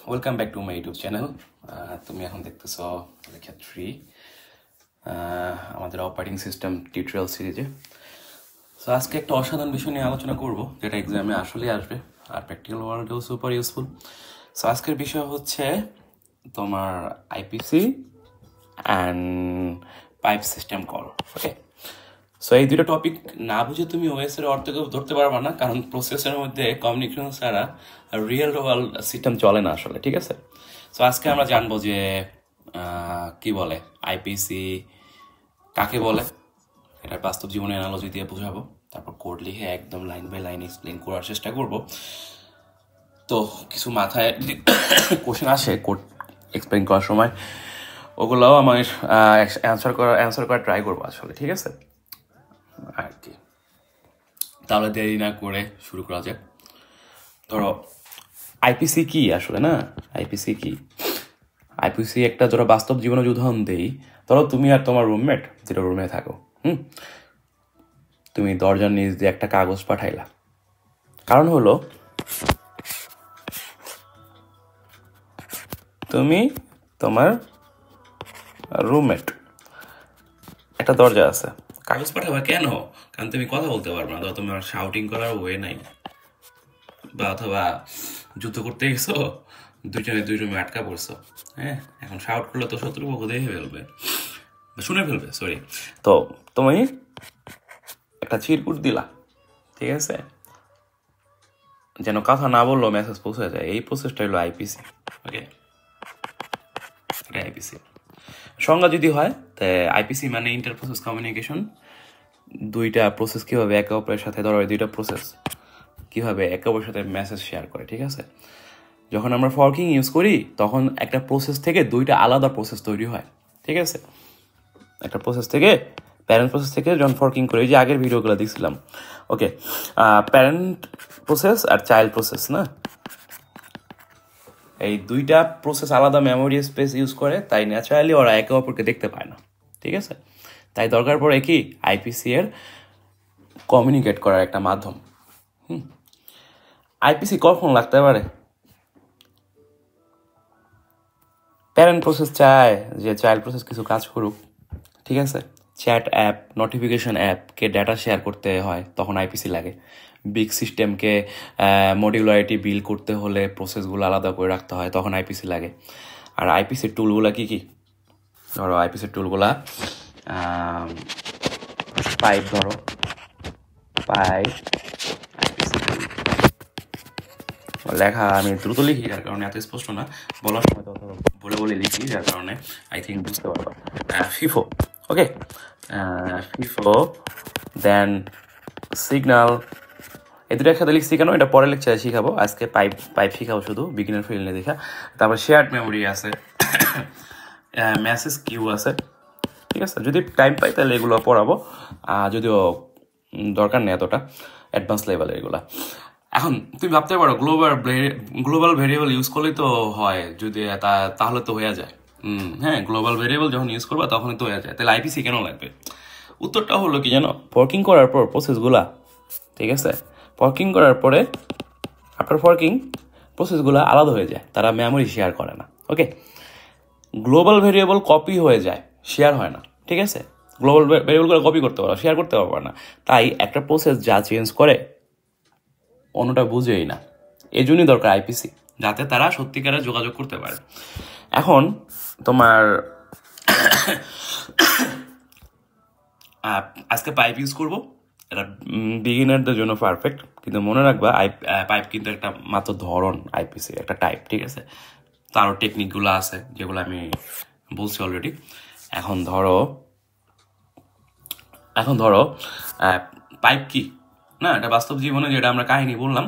Welcome back to my YouTube channel. তুমি এখন দেখতেছো লেখা 3 আমাদের অপারেটিং সিস্টেম টিউটোরিয়াল সিরিজে। সো আজকে একটা অসাধারণ বিষয় নিয়ে আলোচনা করব, যেটা এক্সামে আসলেই আসবে আর প্র্যাকটিক্যাল ওয়ার্ল্ডেও সুপার ইউজফুল। সো আজকের বিষয় হচ্ছে তোমার IPC and pipe system call. Okay, so এই দুটো টপিক না বুঝে তুমি ওএস এর অর্থ ধরতে পারবা না, কারণ প্রসেসের মধ্যে কমিউনিকেশন ছাড়া রিয়েল ওয়ার্ল্ড সিস্টেম চলে না আসলে। ঠিক আছে, সো আজকে আমরা জানবো যে কি বলে আইপিসি, কাকে বলে, এটার বাস্তব জীবনে অ্যানালজি দিয়ে বোঝাবো, তারপর কোড লিখে একদম লাইন বাই লাইন এক্সপ্লেন করার চেষ্টা করব। তো কিছু মাথায় কোশ্চেন আসে কোড এক্সপ্লেন করার সময়, ওগুলোও আমার অ্যান্সার করার ট্রাই করবো আসলে। ঠিক আছে, আর কি, তাহলে দেরি না করে শুরু করা যাক। ধরো আইপিসি কি আসলে, না আইপিসি কি? আইপিসি একটা ধরো বাস্তব জীবনে উদাহরণ দেই। ধরো তুমি আর তোমার রুমমেট যেটা রুমে থাকো, তুমি দরজার নিচ দিয়ে একটা কাগজ পাঠাইলা। কারণ হলো তুমি তোমার রুমমেট একটা দরজা আছে, কাগজ পাঠাবা কেন? কারণ তুমি কথা বলতে পারবে না, তোমার শাউটিং করার ওয়ে নাই, বা অথবা যুদ্ধ করতে গেছো, দুইজনে দুই রুমে আটকা পড়ছো। হ্যাঁ, এখন শাউট করলে তো শত্রুপক্ষ দেখে ফেলবে, শুনে ফেলবে, সরি। তো তুমি একটা চিরকুট দিলা, ঠিক আছে, যেন কথা না বললো মেসেজ পৌঁছে যায়। এই প্রসেসটা হলো আইপিসি। ওকে, এটা আইপিসি সংজ্ঞা যদি হয়, তা আইপিসি মানে ইন্টার প্রসেস কমিউনিকেশন। দুইটা প্রসেস কীভাবে একে অপরের সাথে, ধরো দুইটা প্রসেস কীভাবে একে অপরের সাথে মেসেজ শেয়ার করে। ঠিক আছে, যখন আমরা ফর্কিং ইউজ করি তখন একটা প্রসেস থেকে দুইটা আলাদা প্রসেস তৈরি হয়। ঠিক আছে, একটা প্রসেস থেকে, প্যারেন্ট প্রসেস থেকে যখন ফর্কিং করি, যে আগের ভিডিওগুলো দেখছিলাম। ওকে, প্যারেন্ট প্রসেস আর চাইল্ড প্রসেস, না, এই দুইটা প্রসেস আলাদা মেমোরি স্পেস ইউজ করে, তাই ন্যাচারালি ওরা একে অপরকে দেখতে পায় না। ঠিক আছে, তাই দরকার পড়ে কি আইপিসি এর কমিউনিকেট করার একটা মাধ্যম। আইপিসি কখন লাগতে পারে? প্যারেন্ট প্রসেস চায় যে চাইল্ড প্রসেস কিছু কাজ করুক। ঠিক আছে, চ্যাট অ্যাপ, নোটিফিকেশন অ্যাপকে ডেটা শেয়ার করতে হয়, তখন আইপিসি লাগে। বিগ সিস্টেমকে মডিউলারিটি বিল করতে হলে প্রসেসগুলো আলাদা করে রাখতে হয়, তখন আইপিসি লাগে। আর আইপিসির টুলগুলা কি কি? ধরো আইপিসির টুলগুলা পাইপ, ধরো পাইপ লেখা আমি দ্রুত লিখি, যার কারণে এত স্পষ্ট না, বলার সময় তো বলে বলে লিখি, যার কারণে আই থিঙ্ক বুঝতে পারবো। ফিফো, ওকে, ফিফো, দেন সিগনাল, এই দুটো একসাথে লিখছি কেন, এটা পরে লেকচারে শিখাবো। আজকে পাইপ পাইপ শিখাবো শুধু, বিগিনার ফিল্ডে দেখা। তারপর শেয়ার্ড মেমোরি আছে, মেসেজ কিউ আছে। ঠিক আছে, যদি টাইম পাই তাহলে এগুলো পড়াবো, যদিও দরকার নেই এতটা অ্যাডভান্স লেভেলের এগুলা। এখন তুমি ভাবতে পারো গ্লোবাল ভেরিয়েবল ইউজ করলেই তো হয়, যদি তাহলে তো হয়ে যায়। হ্যাঁ, গ্লোবাল ভেরিয়েবল যখন ইউজ করবা তখনই তো হয়ে যায়, তাহলে আইপিসি কেন লাগবে? উত্তরটা হলো কি জানো, ফর্কিং করার পর প্রসেসগুলা, ঠিক আছে, ফর্কিং করার পরে আফটার ফর্কিং প্রসেসগুলো আলাদা হয়ে যায়, তারা মেমোরি শেয়ার করে না। ওকে, গ্লোবাল ভেরিয়েবল কপি হয়ে যায়, শেয়ার হয় না। ঠিক আছে, গ্লোবাল ভেরিয়েবলগুলো কপি করতে পারো, শেয়ার করতে পারবে না। তাই একটা প্রসেস যা চেঞ্জ করে অন্যটা বুঝেই না, এই জন্যই দরকার আইপিসি, যাতে তারা সত্যিকারের যোগাযোগ করতে পারে। এখন তোমার আজকে পাইপ ইউজ করবো, এটা বিগিনারদের জন্য পারফেক্ট, কিন্তু মনে রাখবা পাইপ কিন্তু একটা মাত্র ধরন, আইপিসি একটা টাইপ। ঠিক আছে, তারও টেকনিকগুলো আছে যেগুলো আমি বলছি অলরেডি। এখন ধরো পাইপ কি, না, এটা বাস্তব জীবনে যেটা আমরা কাহিনী বললাম,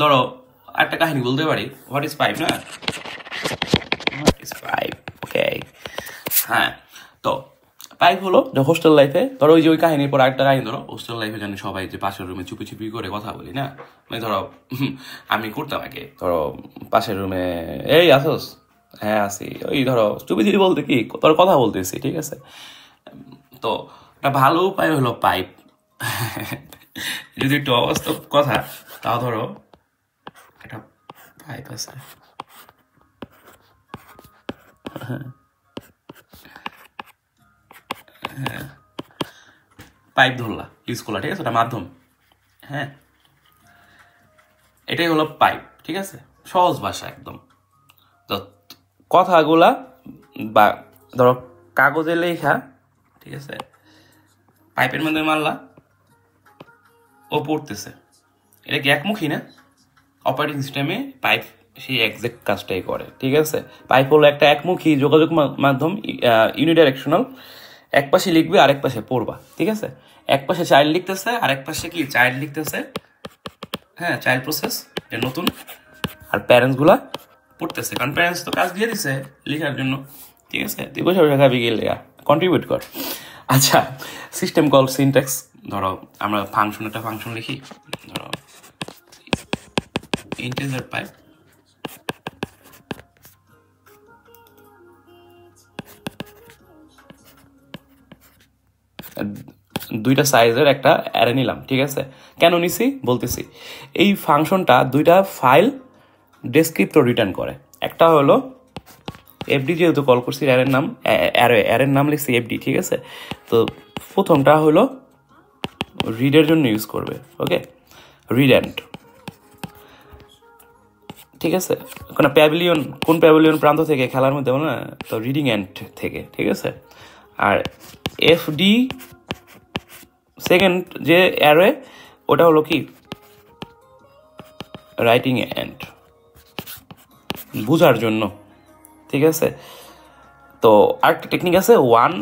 ধরো একটা কাহিনী বলতে পারি, হোয়াট ইজ পাইপ, না, হোয়াট ইজ পাইপ। ওকে, হ্যাঁ, তো পাইপ হলো যে হোস্টেল লাইফে, ধরো ওই যে ওই কাহিনীর পর একটা কাহিনী, ধরো হোস্টেল লাইফে জানি সবাই যে পাশের রুমে চুপি চুপি করে কথা বলি, না, মানে ধরো আমি করতাম আগে, ধরো পাশের রুমে, এই আসোস, হ্যাঁ আসি, ওই ধরো চুপি চুপি বলতে কি তোর কথা বলতেছি। ঠিক আছে, তো একটা ভালো উপায় হলো পাইপ। যদি একটু অবাস্তব কথা, তাও ধরো একটা পাইপ আছে, পাইপ ধরলা ইউজ করলা, ঠিক আছে, ওটা মাধ্যম। হ্যাঁ, এটাই হলো পাইপ, ঠিক আছে, সহজ ভাষা একদম। তো কথাগুলা বা ধরো কাগজে লেখা, ঠিক আছে, পাইপের মধ্যে মারলা, ও পড়তেছে, এটা কি একমুখী না? অপারেটিং সিস্টেমে পাইপ সেই এক্সাক্ট কাজটাই করে, ঠিক আছে। পাইপ হলো একটা একমুখী যোগাযোগ মাধ্যম, ইউনিডাইরেকশনাল। এক পাশে লিখবে আরেক পাশে পড়বা, ঠিক আছে। এক পাশে চাইল্ড লিখতেছে, আরেক পাশে কি চাইল্ড লিখতেছে, হ্যাঁ, চাইল্ড প্রসেস, এটা নতুন। আর প্যারেন্টসগুলা পড়তেছে, কারণ প্যারেন্টস তো কাজ দিয়ে দিছে লেখার জন্য, ঠিক আছে। তুই বসে বসে খাবি গেলে কন্ট্রিবিউট কর। আচ্ছা, সিস্টেম কল সিনট্যাক্স। ধরো আমরা একটা ফাংশন লিখি, ধরো ইন্টিজার পাইপ, দুইটা সাইজের একটা অ্যারে নিলাম, ঠিক আছে। কেন নিছি বলতেছি। এই ফাংশনটা দুইটা ফাইল ডেসক্রিপ্টর রিটার্ন করে। একটা হলো এফডি, যেহেতু কল করছি অ্যারের নাম লিখছি এফডি, ঠিক আছে। তো প্রথমটা হলো রিডের জন্য ইউজ করবে, ওকে, রিড অ্যান্ড, ঠিক আছে। কোন প্যাভিলিয়ন প্রান্ত থেকে খেলার মধ্যে বলো না, তো রিডিং অ্যান্ড থেকে, ঠিক আছে। আর এফডি সেকেন্ড যে অ্যারে, ওটা হলো কি রাইটিং অ্যান্ড, বুঝার জন্য, ঠিক আছে। তো আরেকটা টেকনিক আছে ওয়ান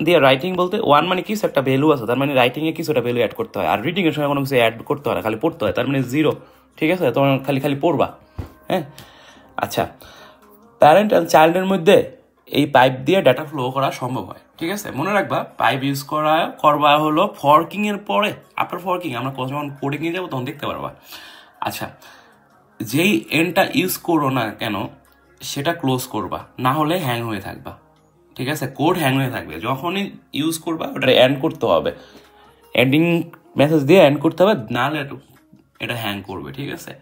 দিয়ে রাইটিং বলতে। ওয়ান মানে কিছু একটা ভ্যালু আছে, তার মানে রাইটিংয়ে কিছু একটা ভ্যালু অ্যাড করতে হয়। আর রিডিংয়ের সময় কোনো কিছু অ্যাড করতে হয় না, খালি পড়তে হয়, তার মানে জিরো, ঠিক আছে। তোমার খালি পড়বা, হ্যাঁ। আচ্ছা, প্যারেন্ট অ্যান্ড চাইল্ডের মধ্যে এই পাইপ দিয়ে ডাটা ফ্লো করা সম্ভব হয়, ঠিক আছে। মনে রাখবা, পাইপ ইউজ করবা হলো ফর্কিং এর পরে। আফটার ফর্কিং আমরা যখন কোডিংয়ে যাবো তখন দেখতে পারবা। আচ্ছা, যেই এন্ডটা ইউজ করো না কেন সেটা ক্লোজ করবা, না হলে হ্যাং হয়ে থাকবা, ঠিক আছে। কোড হ্যাং হয়ে থাকবে, যখনই ইউজ করবা ওটা এন্ড করতে হবে, এন্ডিং মেসেজ দিয়ে এন্ড করতে হবে, নাহলে এটা হ্যাং করবে, ঠিক আছে।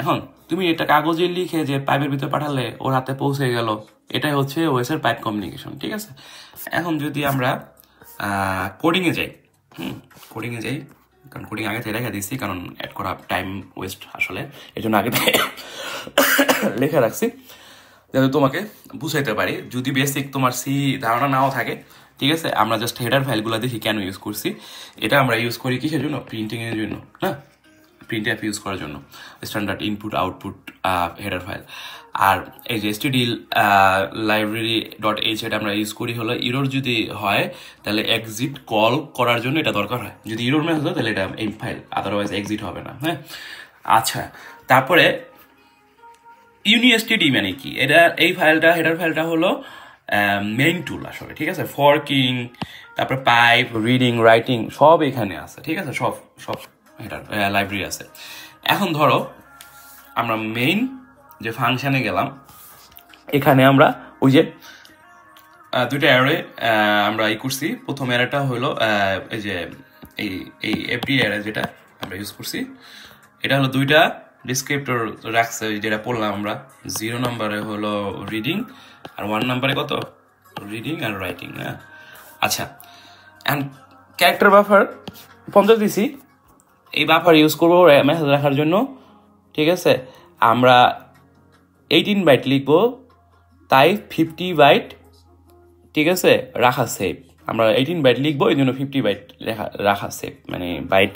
এখন তুমি এটা কাগজে লিখে যে পাইপের ভিতরে পাঠালে ওর হাতে পৌঁছে গেল, এটাই হচ্ছে ওএস এর পাইপ কমিউনিকেশন, ঠিক আছে। এখন যদি আমরা কোডিংয়ে যাই, কোডিংয়ে যাই, কারণ কোডিং আগে থেকে রেখে দিচ্ছি, কারণ অ্যাড করা টাইম ওয়েস্ট আসলে, এই জন্য আগে থেকে লেখা রাখছি যাতে তোমাকে বুঝাইতে পারি, যদি বেসিক তোমার ধারণা নাও থাকে, ঠিক আছে। আমরা জাস্ট হেডার ফাইলগুলো দেখি কেন ইউজ করছি। এটা আমরা ইউজ করি কিসের জন্য? প্রিন্টিংয়ের জন্য, না, প্রিন্ট অ্যাপ ইউজ করার জন্য, standard input output header file. আর এই যে std library.h এটা আমরা ইউজ করি হলো ইরোর যদি হয় তাহলে এক্সিট কল করার জন্য এটা দরকার হয়। যদি ইরোর মেসেজ হয় তাহলে এটা এই ফাইল, আদারওয়াইজ এক্সিট হবে না, হ্যাঁ। আচ্ছা, তারপরে ইউনিএসটিডি মানে কি? এটা এই ফাইলটা, হেডার ফাইলটা হলো মেইন টুল আসলে, ঠিক আছে। ফর্কিং, তারপরে পাইপ, রিডিং, রাইটিং সব এখানে আছে, ঠিক আছে। সব হেডার লাইব্রেরি আছে। এখন ধরো আমরা মেইন যে ফাংশনে গেলাম, এখানে আমরা ওই যে দুইটা অ্যারে আমরা করছি। প্রথম অ্যারেটা হলো এই যে এই এফডি অ্যারে যেটা আমরা ইউজ করছি, এটা হলো দুইটা ডিসক্রিপ্টর রাখছে, যেটা পড়লাম আমরা। 0 নম্বরে হলো রিডিং, আর 1 নম্বরে কত? রিডিং আর রাইটিং, হ্যাঁ। আচ্ছা, অ্যান্ড ক্যারেক্টার বাফার 50 দিছি, এই বাফার ইউজ করবো মেসেজ রাখার জন্য, ঠিক আছে। আমরা 18 বাইট লিখবো, তাই 50 বাইট, ঠিক আছে, রাখা সেভ। আমরা 18 বাইট লিখবো, এই জন্য 50 বাইট রাখা সেভ, মানে বাইট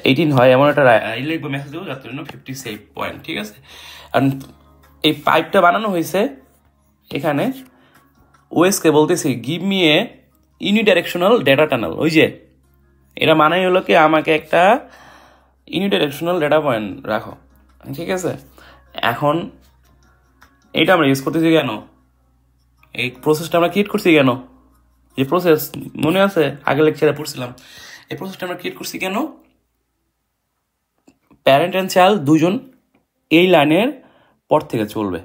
18 হয় এমন একটা লিখবো মেসেজ দেবো, যার জন্য 50 সেভ পয়েন্ট, ঠিক আছে। কারণ এই পাইপটা বানানো হয়েছে এখানে ওএসকে বলতেছি give me a unidirectional data tunnel. ওই যে এটা মানে হলো কি, আমাকে একটা ইউনিডাইরেকশনাল ডেটা পয়েন্ট রাখো, ঠিক আছে। এখন এটা আমরা ইউজ করতেছি কেন? এই প্রসেসটা আমরা ক্রিয়েট করছি কেন? যে প্রসেস মনে আছে আগের লেকচারে পড়ছিলাম, এই প্রসেসটা আমরা ক্রিয়েট করছি কেন? প্যারেন্ট অ্যান্ড চাইল্ড দুজন এই লাইনের পর থেকে চলবে।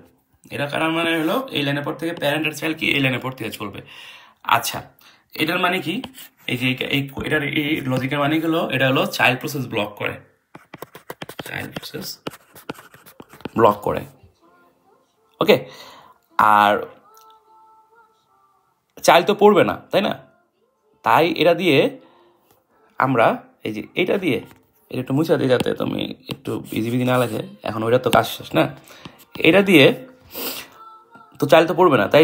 এটা কারণ মানে হলো এই লাইনের পর থেকে প্যারেন্ট আর চাইল্ড কি এই লাইনের পর থেকে চলবে। আচ্ছা, এটার মানে কি? এই যে এটার এই লজিকের মানে হলো, এটা হলো চাইল্ড প্রসেস ব্লক করে, চাইল্ড প্রসেস ব্লক করে, ওকে। আর চাইল্ড তো পড়বে না, তাই না? তাই এটা দিয়ে আমরা এই যে এটা দিয়ে এটা একটু মুছা দিয়ে, যাতে তুমি একটু বিজি না লাগে, এখন ওইটা তো কাজ শেষ না। এটা দিয়ে তো চাইল্ড তো পড়বে না, তাই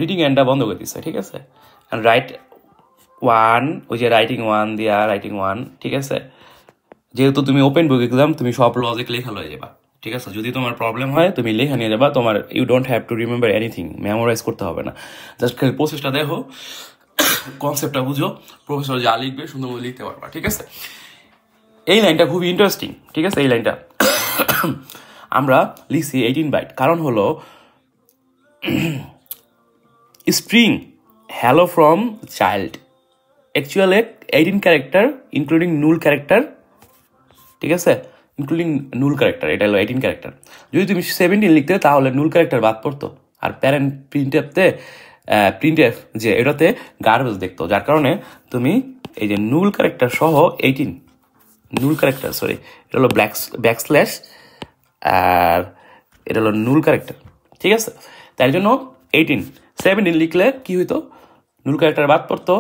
রিডিং এন্ডটা বন্ধ করে দিচ্ছে, ঠিক আছে? রাইট 1, ওই যে রাইটিং 1 দিয়া রাইটিং 1, ঠিক আছে? যেহেতু তুমি ওপেন বুক এক্সাম, তুমি সব লজিক লেখা লয়ে যাবা, ঠিক আছে? যদি তোমার প্রবলেম হয় তুমি লেখা নিয়ে যাবা, তোমার you don't have to remember anything, memorise করতে হবে না, জাস্ট খালি প্রসেসটা দেখো, কনসেপ্টটা বুঝো, প্রফেসর যা লিখবে সুন্দর মতো লিখতে পারবা, ঠিক আছে? এই লাইনটা খুবই ইন্টারেস্টিং, ঠিক আছে? এই লাইনটা আমরা লিখছি 18 বাইট, কারণ হলো string hello from child actually 18 character including null character, ঠিক আছে? ইনক্লুডিং নুল ক্যারেক্টার, এটা হলো 18 ক্যারেক্টার। যদি তুমি 17 লিখতে তাহলে নুল ক্যারেক্টার বাদ পড়তো, আর প্যারেন্ট প্রিন্টএফ যে এটাতে গার্বেজ দেখতো, যার কারণে তুমি এই যে নুল ক্যারেক্টার সহ 18 নুল ক্যারেক্টার, সরি এটা হলো ব্যাকস্ল্যাশ আর এটা হলো নুল ক্যারেক্টার, ঠিক আছে? তাই জন্য 17 লিখলে কি হইতো, নুল ক্যারেক্টার বাদ পড়তো,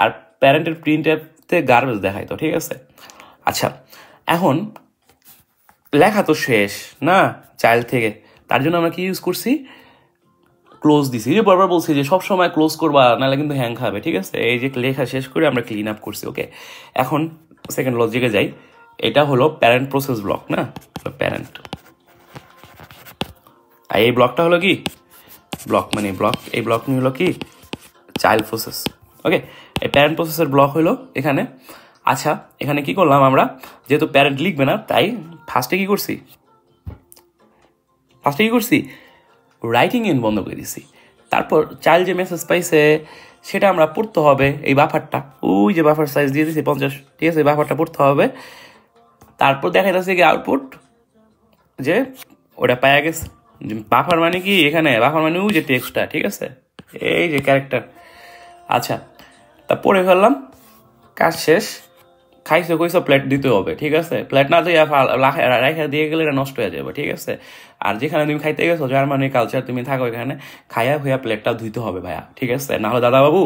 আর প্যারেন্টের প্রিন্টএফতে গার্বেজ দেখাইতো, ঠিক আছে? আচ্ছা, এখন লেখা তো শেষ না চাইল্ড থেকে, তার জন্য আমরা কি ইউজ করছি, ক্লোজ দিছি। যে বারবার বলছি যে সবসময় ক্লোজ করবা, নাহলে কিন্তু হ্যাং খাবে, ঠিক আছে? এই যে লেখা শেষ করে আমরা ক্লিন আপ করছি, ওকে? এখন সেকেন্ড লজিকে যাই। এটা হলো প্যারেন্ট প্রসেস ব্লক, না? প্যারেন্ট, আর এই ব্লকটা হলো কি ব্লক, মানে ব্লক, এই ব্লক নিয়ে হলো কি চাইল্ড প্রসেস, ওকে? এই প্যারেন্ট প্রসেসের ব্লক হলো এখানে। আচ্ছা, এখানে কি করলাম আমরা, যেহেতু প্যারেন্ট লিখবে না তাই ফার্স্টে কি করছি রাইটিং ইন বন্ধ করে দিছি। তারপর চাইল্ড যে মেসেজ পাইছে সেটা আমরা পড়তে হবে, এই বাফারটা, ওই যে বাফার সাইজ দিয়ে দিছি 50, ঠিক আছে? বাফারটা পড়তে হবে। তারপর দেখা যাচ্ছে কি আউটপুট যে ওটা পাওয়া গেছে। বাফার মানে কি, এখানে বাফার মানে ওই যে টেক্সটটা, ঠিক আছে? এই যে ক্যারেক্টার। আচ্ছা, তা পড়ে ফেললাম, কাজ শেষ। খাইছো কইছো প্লেট দিতে হবে, ঠিক আছে? প্লেট না দিয়ে রাখা দিয়ে গেলে এটা নষ্ট হয়ে যাবে, ঠিক আছে? আর যেখানে তুমি খাইতে গেছো, জার্মানি কালচার, তুমি থাকো এখানে, খাইয়া খুঁয়া প্লেটটা ধুইতে হবে ভাইয়া, ঠিক আছে? নাহলে দাদাবাবু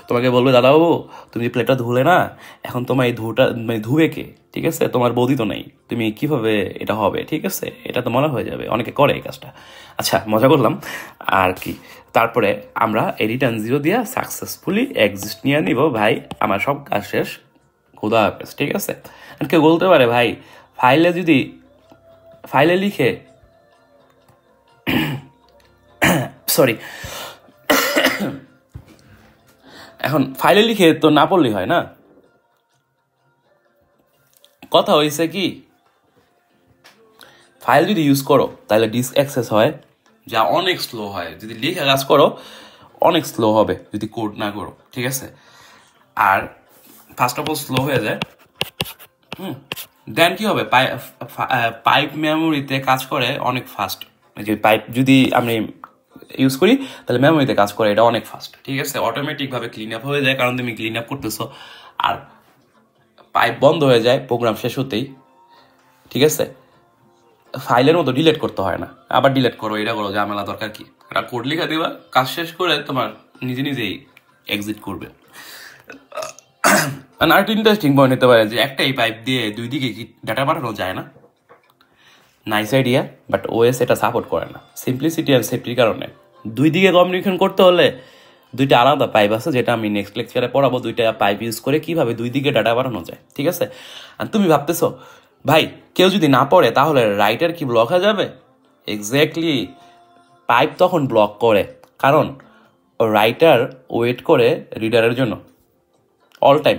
তোমাকে বলবে, দাদাবাবু তুমি প্লেটটা ধুলে না, এখন তোমার এই মানে ধুবে কে, ঠিক আছে? তোমার বৌদি তো নেই, তুমি কিভাবে এটা হবে, ঠিক আছে? এটা তো মনে হয়ে যাবে, অনেকে করে এই কাজটা। আচ্ছা, মজা করলাম আর কি। তারপরে আমরা এই রিটার্ন 0 দিয়ে সাকসেসফুলি এক্সিস্ট নিয়ে নিব, ভাই আমার সব কাজ শেষ, খুদা হাফেজ, ঠিক আছে? কেউ বলতে পারে ভাই ফাইলে লিখে সরি এখন ফাইলে লিখে তো না পড়লেই হয় না। কথা হয়েছে কি, ফাইল যদি ইউজ করো তাহলে ডিস্ক অ্যাক্সেস হয়, যা অনেক স্লো হয়। যদি লিখে কাজ করো অনেক স্লো হবে যদি কোড না করো, ঠিক আছে? আর ফার্স্ট অফ অল স্লো হয়ে যায়। দেন কি হবে, পাইপ মেমোরিতে কাজ করে অনেক ফাস্ট। যে পাইপ যদি আমি ইউজ করি তাহলে মেমোরিতে কাজ করে, এটা অনেক ফাস্ট, ঠিক আছে? অটোমেটিকভাবে ক্লিন আপ হয়ে যায়, কারণ তুমি ক্লিন আপ করতেছো। আর পাইপ বন্ধ হয়ে যায় প্রোগ্রাম শেষ হতেই, ঠিক আছে? ফাইলের মতো ডিলিট করতে হয় না, আবার ডিলিট করো, এটা করো, ঝামেলা দরকার কি? এটা কোড লিখে দিবা, কাজ শেষ করে তোমার নিজেই এক্সিট করবে। আর একটা ইন্টারেস্টিং পয়েন্ট হতে পারে যে একটাই পাইপ দিয়ে দুই দিকে কি ডাটা পাঠানো যায় না? নাইস আইডিয়া, বাট ওএস এটা সাপোর্ট করে না, সিম্পলিসিটি আর সেফটির কারণে। দুই দিকে কমিউনিকেশন করতে হলে দুইটা আলাদা পাইপ আছে, যেটা আমি নেক্সট লেকচারে পড়াবো, দুইটা পাইপ ইউজ করে কিভাবে দুই দিকে ডাটা পাঠানো যায়, ঠিক আছে? আর তুমি ভাবতেছো ভাই কেউ যদি না পড়ে তাহলে রাইটার কি ব্লক হয়ে যাবে? এক্স্যাক্টলি, পাইপ তখন ব্লক করে, কারণ রাইটার ওয়েট করে রিডারের জন্য অল টাইম।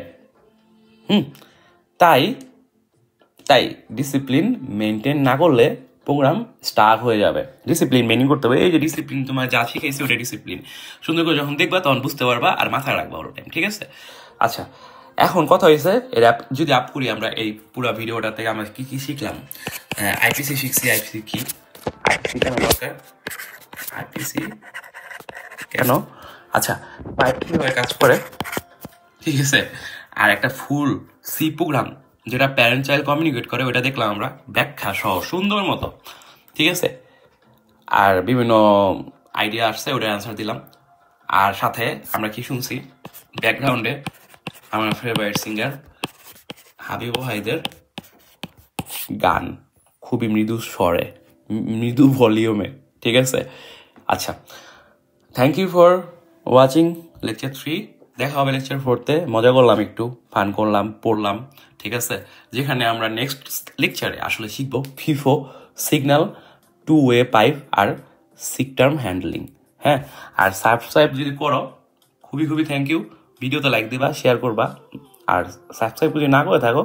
তাই ডিসিপ্লিন মেনটেন না করলে প্রোগ্রাম স্টাক হয়ে যাবে। ডিসিপ্লিন মেনটেন করতে হবে, এই যে ডিসিপ্লিন তোমার যা শিখাইছে ওটা ডিসিপ্লিন, সুন্দর করে যখন দেখবা তখন বুঝতে পারবা আর মাথায় রাখবা অল টাইম, ঠিক আছে? আচ্ছা, এখন কথা হয়েছে এর যদি আপ করি আমরা এই পুরো ভিডিওটা থেকে আমরা কি কি শিখলাম। আইপিসি শিখছি, আইপিসি কি, আইপিসি কেন দরকার, আইপিসি কেন, আচ্ছা পাইপ কিভাবে কাজ করে, ঠিক আছে? আর একটা ফুল সি প্রোগ্রাম যেটা প্যারেন্ট চাইল্ড কমিউনিকেট করে ওটা দেখলাম আমরা, ব্যাখ্যা সহ সুন্দর মতো, ঠিক আছে? আর বিভিন্ন আইডিয়া আসছে, ওটা অ্যান্সার দিলাম। আর সাথে আমরা কি শুনছি ব্যাকগ্রাউন্ডে আমার ফেভারিট সিঙ্গার হাবিব ওয়াহিদের গান, খুবই মৃদু স্বরে, মৃদু ভলিউমে, ঠিক আছে? আচ্ছা, thank you for watching lecture 3। দেখা হবে লেকচার 4-তে। মজা করলাম, একটু ফান করলাম, পড়লাম, ঠিক আছে? যেখানে আমরা নেক্সট লেকচারে আসলে শিখবো ফিফো, সিগন্যাল, 2-ওয়ে পাইপ আর সিক টার্ম হ্যান্ডলিং। হ্যাঁ, আর সাবস্ক্রাইব যদি করো খুবই খুবই থ্যাংক ইউ। ভিডিওতে লাইক দিবা, শেয়ার করবা, আর সাবস্ক্রাইব যদি না করে থাকো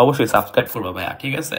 অবশ্যই সাবস্ক্রাইব করবা ভাইয়া, ঠিক আছে?